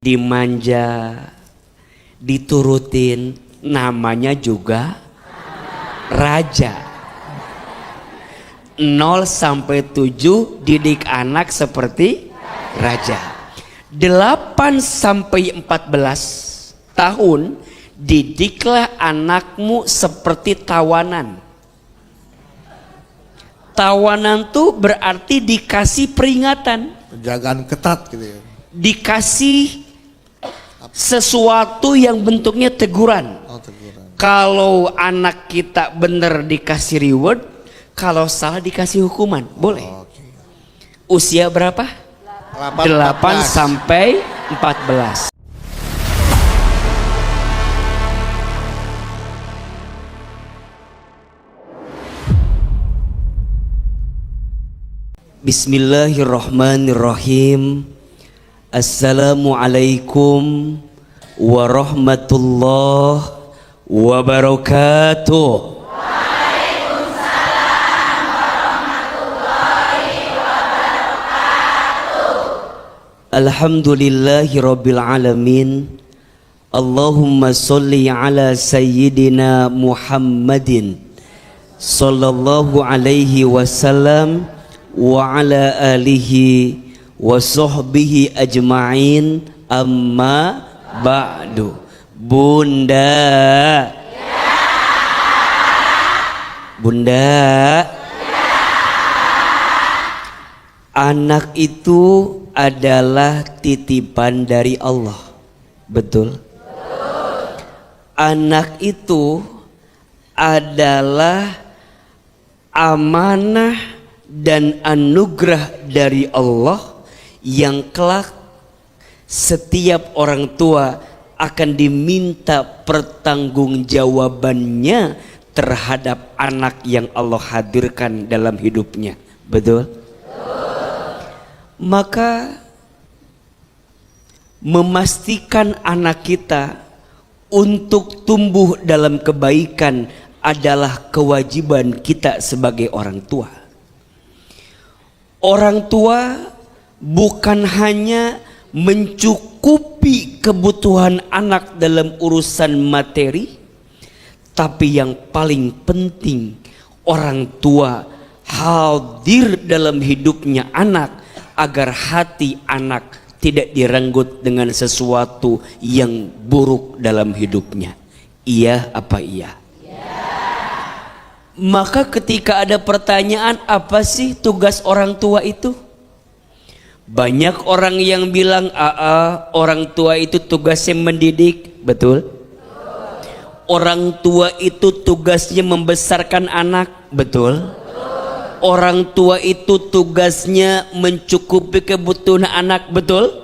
dimanja, diturutin, namanya juga raja. 0 sampai 7 didik anak seperti raja. 8 sampai 14 tahun didiklah anakmu seperti tawanan. Tawanan tuh berarti dikasih peringatan, penjagaan ketat gitu ya. Dikasih sesuatu yang bentuknya teguran. Oh, teguran. Kalau anak kita bener dikasih reward, kalau salah dikasih hukuman, boleh. Oh, okay. Usia berapa? 8 sampai 14. Bismillahirrahmanirrahim. Assalamualaikum warahmatullahi wabarakatuh. Waalaikumsalam warahmatullahi wabarakatuh. Alhamdulillahi rabbil alamin. Allahumma sholli ala sayyidina Muhammadin sallallahu alaihi wasallam wa ala alihi wa sahbihi ajma'in, amma ba'du. Bunda, Bunda, anak itu adalah titipan dari Allah, betul? Anak itu adalah amanah dan anugerah dari Allah yang kelak setiap orang tua akan diminta pertanggungjawabannya terhadap anak yang Allah hadirkan dalam hidupnya, betul? Maka memastikan anak kita untuk tumbuh dalam kebaikan adalah kewajiban kita sebagai orang tua. Orang tua bukan hanya mencukupi kebutuhan anak dalam urusan materi, tapi yang paling penting orang tua hadir dalam hidupnya anak agar hati anak tidak direnggut dengan sesuatu yang buruk dalam hidupnya. Iya apa iya? Maka ketika ada pertanyaan, apa sih tugas orang tua itu? Banyak orang yang bilang, orang tua itu tugasnya mendidik, betul? Orang tua itu tugasnya membesarkan anak, betul? Orang tua itu tugasnya mencukupi kebutuhan anak, betul?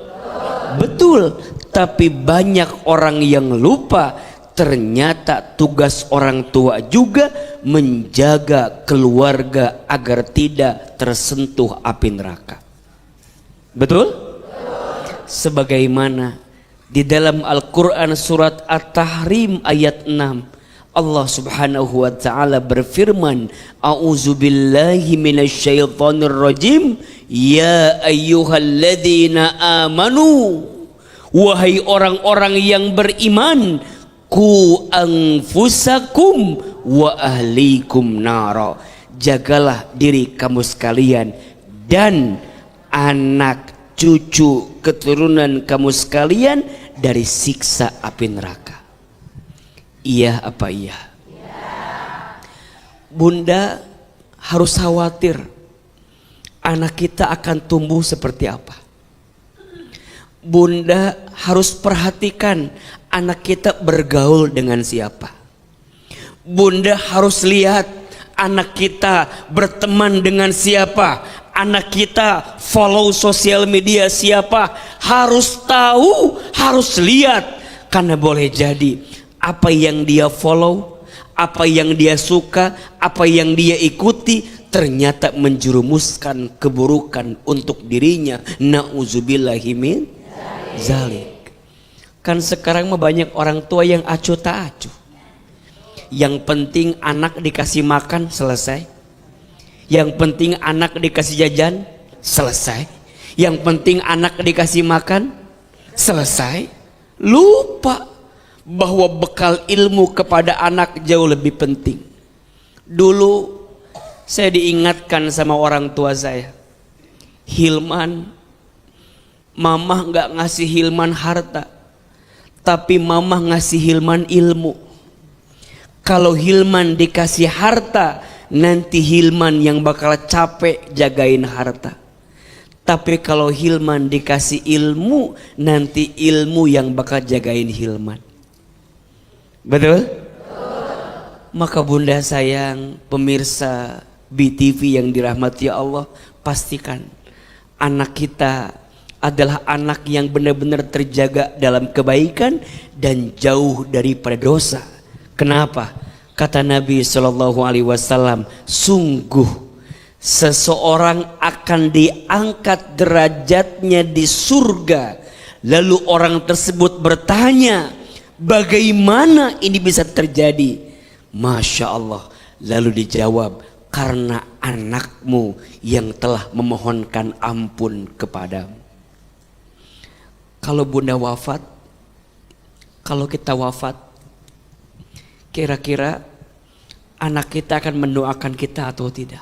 Betul. Tapi banyak orang yang lupa, ternyata tugas orang tua juga menjaga keluarga agar tidak tersentuh api neraka. Betul? Sebagaimana di dalam Al-Quran surat At-Tahrim ayat 6, Allah subhanahu wa ta'ala berfirman, A'udzubillahi minasyaitonir rajim, ya ayyuhalladzina amanu, wahai orang-orang yang beriman, ku anfusakum wa ahlikum nara, jagalah diri kamu sekalian dan anak cucu keturunan kamu sekalian dari siksa api neraka. Iya apa iya? Bunda harus khawatir anak kita akan tumbuh seperti apa. Bunda harus perhatikan anak kita bergaul dengan siapa. Bunda harus lihat anak kita berteman dengan siapa. Anak kita follow sosial media siapa. Harus tahu, harus lihat. Karena boleh jadi apa yang dia follow, apa yang dia suka, apa yang dia ikuti ternyata menjerumuskan keburukan untuk dirinya. Na'udzubillahi min zalik. Kan sekarang mah banyak orang tua yang acuh tak acuh. Yang penting anak dikasih makan, selesai. Yang penting anak dikasih jajan, selesai. Yang penting anak dikasih makan, selesai, lupa bahwa bekal ilmu kepada anak jauh lebih penting. Dulu saya diingatkan sama orang tua saya, Hilman, mamah nggak ngasih Hilman harta, tapi mamah ngasih Hilman ilmu. Kalau Hilman dikasih harta, nanti Hilman yang bakal capek jagain harta. Tapi kalau Hilman dikasih ilmu, nanti ilmu yang bakal jagain Hilman. Betul? Maka bunda sayang, pemirsa BTV yang dirahmati Allah, pastikan anak kita adalah anak yang benar-benar terjaga dalam kebaikan dan jauh daripada dosa. Kenapa? Kata Nabi SAW, sungguh seseorang akan diangkat derajatnya di surga. Lalu orang tersebut bertanya, bagaimana ini bisa terjadi? Masya Allah. Lalu dijawab, karena anakmu yang telah memohonkan ampun kepadamu. Kalau bunda wafat, kalau kita wafat, kira-kira anak kita akan mendoakan kita atau tidak?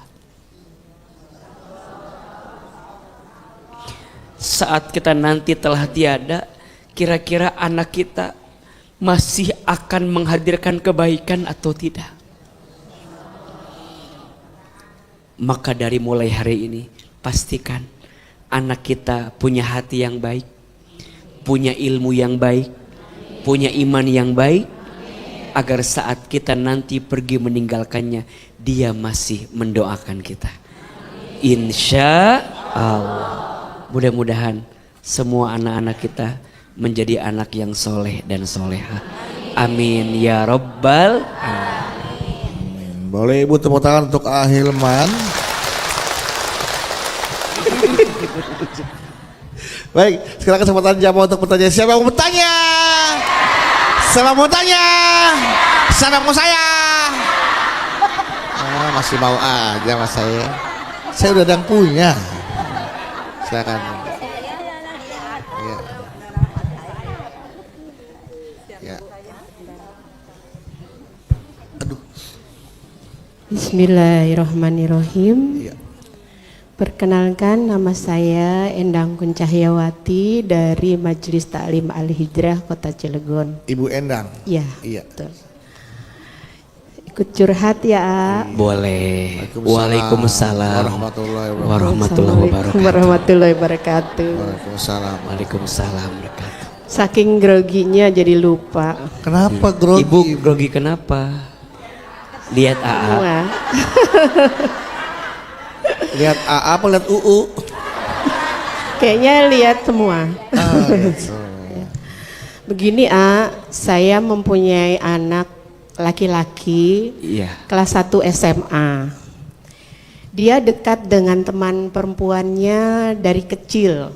Saat kita nanti telah tiada, kira-kira anak kita masih akan menghadirkan kebaikan atau tidak? Maka dari mulai hari ini, pastikan anak kita punya hati yang baik, punya ilmu yang baik, punya iman yang baik, agar saat kita nanti pergi meninggalkannya, dia masih mendoakan kita. Insya Allah. Mudah-mudahan semua anak-anak kita menjadi anak yang soleh dan soleha. Amin ya Rabbal alamin. Boleh ibu tepuk tangan untuk Hilman. Baik, sekarang kesempatan jawab untuk pertanyaan. Siapa yang mau bertanya? Siapa mau tanya? Siapa mau saya? Masih mau aja mas saya. Saya udah ada yang punya. Silakan. Ya. Ya. Aduh. Bismillahirrahmanirrahim. Ya. Perkenalkan, nama saya Endang Kuncahyawati dari Majelis Taklim Al-Hijrah Kota Cilegon. Ibu Endang. Ya, Iya. betul. Ikut curhat ya, A. Boleh. Waalaikumsalam warahmatullahi warahmatullahi wabarakatuh. Waalaikumsalam. Waalaikumsalam wabarakatuh. Saking groginya jadi lupa. Kenapa grogi? Ibu grogi kenapa? Lihat AA. Wah. Lihat AA apa lihat UU? Kayaknya lihat semua. Gitu. Begini, A, saya mempunyai anak laki-laki Iya. kelas 1 SMA. Dia dekat dengan teman perempuannya dari kecil.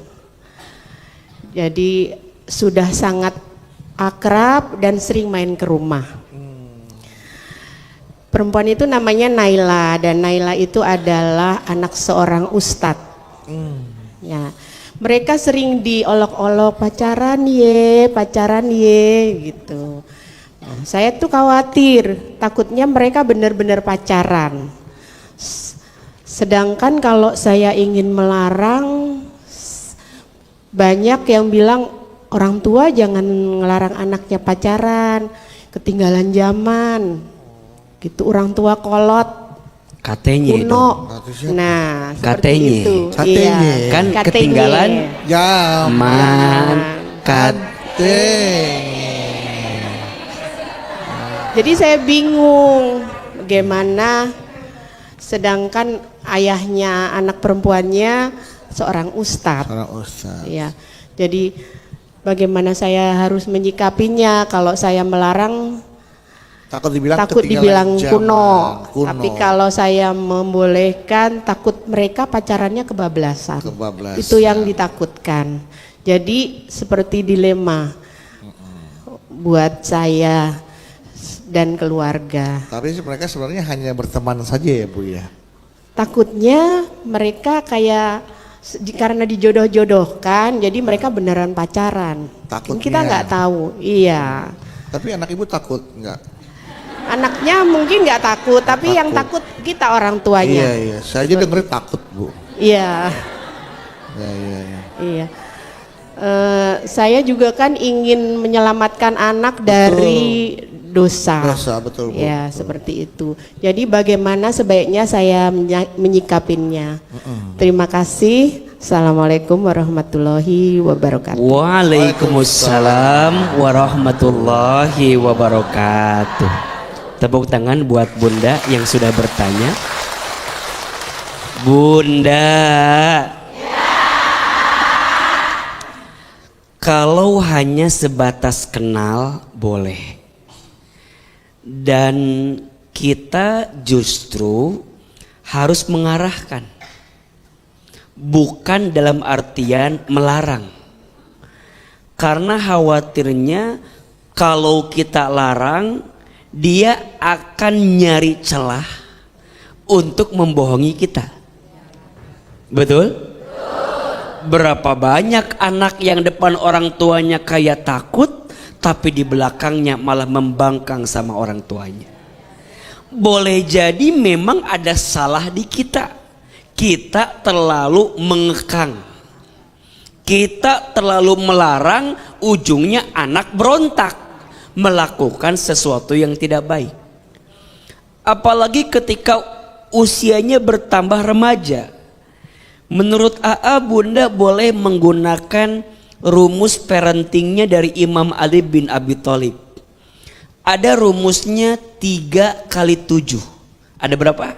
Jadi sudah sangat akrab dan sering main ke rumah. Perempuan itu namanya Naila, dan Naila itu adalah anak seorang ustadz. Ya, mereka sering diolok-olok pacaran ye gitu. Nah, saya tuh khawatir, takutnya mereka benar-benar pacaran. Sedangkan kalau saya ingin melarang, banyak yang bilang orang tua jangan ngelarang anaknya pacaran, ketinggalan zaman. Gitu, orang tua kolot, Katanya itu. kuno. Nah, seperti Katanya. itu. Katanya. Iya. Kan Katanya. ketinggalan Zaman. Kate. Jadi saya bingung bagaimana, sedangkan ayahnya anak perempuannya seorang ustadz. Seorang ustaz. Ya, jadi bagaimana saya harus menyikapinya? Kalau saya melarang Takut dibilang takut ketinggalan dibilang zaman. kuno. Tapi kalau saya membolehkan, takut mereka pacarannya kebablasan. Kebablasan. Itu yang ditakutkan. Jadi seperti dilema buat saya dan keluarga. Tapi mereka sebenarnya hanya berteman saja ya Bu ya. Takutnya mereka kayak karena dijodoh-jodohkan, jadi mereka beneran pacaran. Takutnya. Kita nggak tahu, iya. Tapi anak ibu takut nggak? Anaknya mungkin nggak takut, tapi yang takut kita orang tuanya. Iya. Saya aja dengerin takut bu. Iya. Iya. Iya. Saya juga kan ingin menyelamatkan anak dari dosa. Dosa, betul, Bu. Ya, seperti itu. Jadi bagaimana sebaiknya saya menyikapinya? Terima kasih. Assalamualaikum warahmatullahi wabarakatuh. Waalaikumsalam warahmatullahi wabarakatuh. Tepuk tangan buat Bunda yang sudah bertanya. Bunda, kalau hanya sebatas kenal boleh. Dan kita justru harus mengarahkan. Bukan dalam artian melarang. Karena khawatirnya kalau kita larang, dia akan nyari celah untuk membohongi kita. Betul? Berapa banyak anak yang depan orang tuanya kayak takut, tapi di belakangnya malah membangkang sama orang tuanya. Boleh jadi memang ada salah di kita. Kita terlalu mengekang. Kita terlalu melarang, ujungnya anak berontak, melakukan sesuatu yang tidak baik. Apalagi ketika usianya bertambah remaja. Menurut AA, Bunda boleh menggunakan rumus parentingnya dari Imam Ali bin Abi Thalib. Ada rumusnya 3 kali 7. Ada berapa?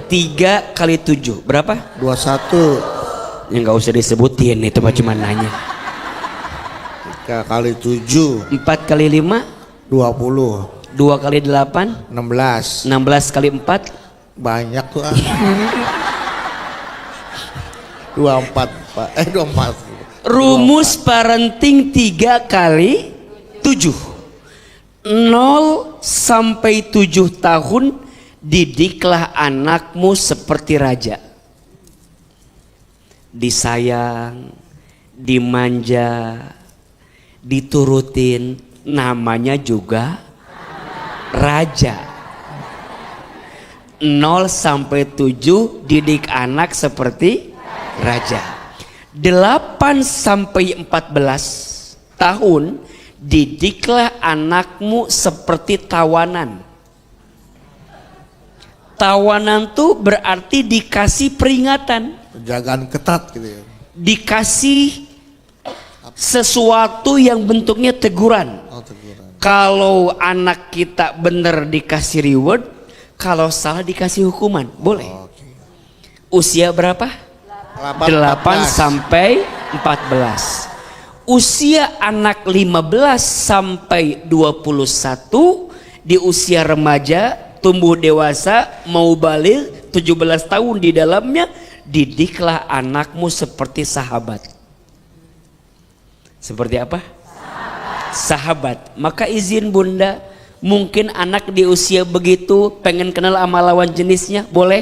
3 kali 7 berapa? 21. Ya nggak usah disebutin, itu mah cuma nanya. 3 kali 7. 4 kali 5 20. 2 kali 8 16. 16 kali 4 Banyak tuh 24 Pak. 24. Rumus parenting 3 kali 7. 0 sampai 7 tahun didiklah anakmu seperti raja. Disayang, dimanja, diturutin, namanya juga raja. 0 sampai 7 didik anak seperti raja. 8 sampai 14 tahun didiklah anakmu seperti tawanan. Tawanan tuh berarti dikasih peringatan, Penjagaan ketat gitu ya. dikasih sesuatu yang bentuknya teguran. Oh, teguran. Kalau anak kita bener dikasih reward, kalau salah dikasih hukuman, boleh. Oke. Usia berapa? 8 sampai 14. Usia anak 15 sampai 21 di usia remaja, tumbuh dewasa, mau balik 17 tahun di dalamnya, didiklah anakmu seperti sahabat. Seperti apa? Sahabat. Maka izin Bunda, mungkin anak di usia begitu pengen kenal sama lawan jenisnya, boleh?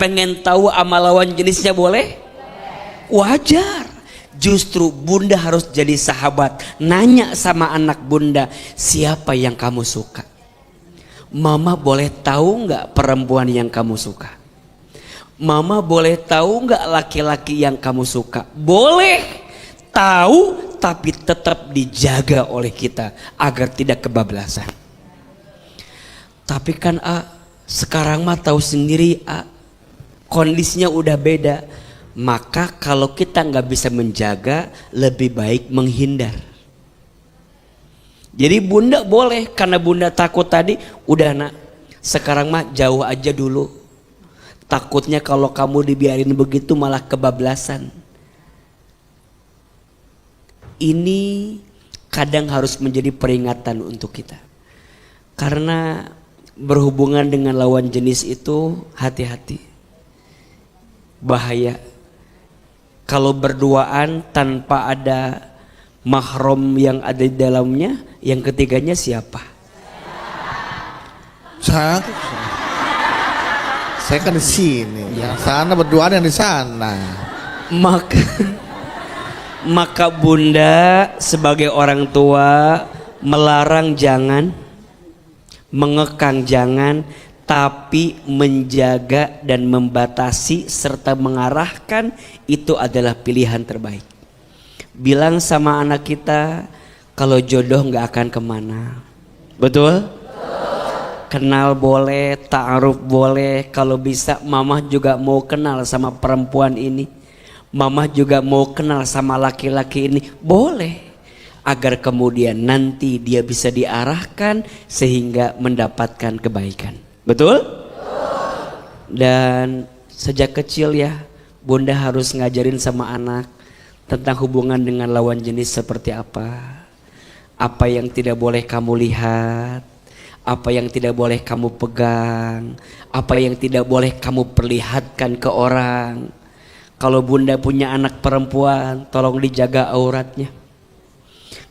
Pengen tahu sama lawan jenisnya, boleh? Wajar. Justru Bunda harus jadi sahabat. Nanya sama anak Bunda, siapa yang kamu suka? Mama boleh tahu nggak perempuan yang kamu suka? Mama boleh tahu nggak laki-laki yang kamu suka? Boleh tahu, tapi tetap dijaga oleh kita agar tidak kebablasan. Tapi kan sekarang mah tahu sendiri, kondisinya udah beda. Maka kalau kita nggak bisa menjaga, lebih baik menghindar. Jadi Bunda boleh, karena Bunda takut tadi, udah nak, sekarang mah jauh aja dulu. Takutnya kalau kamu dibiarin begitu malah kebablasan. Ini kadang harus menjadi peringatan untuk kita. Karena berhubungan dengan lawan jenis itu hati-hati. Bahaya. Kalau berduaan tanpa ada mahram yang ada di dalamnya, yang ketiganya siapa? Saya kan di sini. Yang sana berduaan yang di sana. Maka bunda sebagai orang tua melarang jangan, mengekang jangan, tapi menjaga dan membatasi serta mengarahkan itu adalah pilihan terbaik. Bilang sama anak kita kalau jodoh nggak akan kemana, betul? Kenal boleh, ta'aruf boleh, kalau bisa mama juga mau kenal sama perempuan ini. Mama juga mau kenal sama laki-laki ini, boleh, agar kemudian nanti dia bisa diarahkan sehingga mendapatkan kebaikan. Betul? Dan sejak kecil ya bunda harus ngajarin sama anak tentang hubungan dengan lawan jenis seperti apa yang tidak boleh kamu lihat, apa yang tidak boleh kamu pegang, apa yang tidak boleh kamu perlihatkan ke orang. Kalau bunda punya anak perempuan, tolong dijaga auratnya.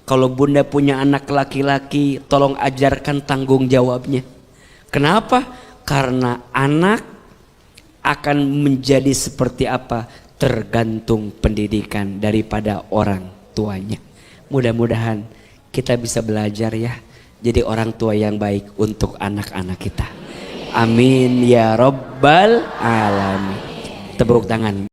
Kalau bunda punya anak laki-laki, tolong ajarkan tanggung jawabnya. Kenapa? Karena anak akan menjadi seperti apa tergantung pendidikan daripada orang tuanya. Mudah-mudahan kita bisa belajar ya, jadi orang tua yang baik untuk anak-anak kita. Amin ya Rabbal Alamin. Tepuk tangan.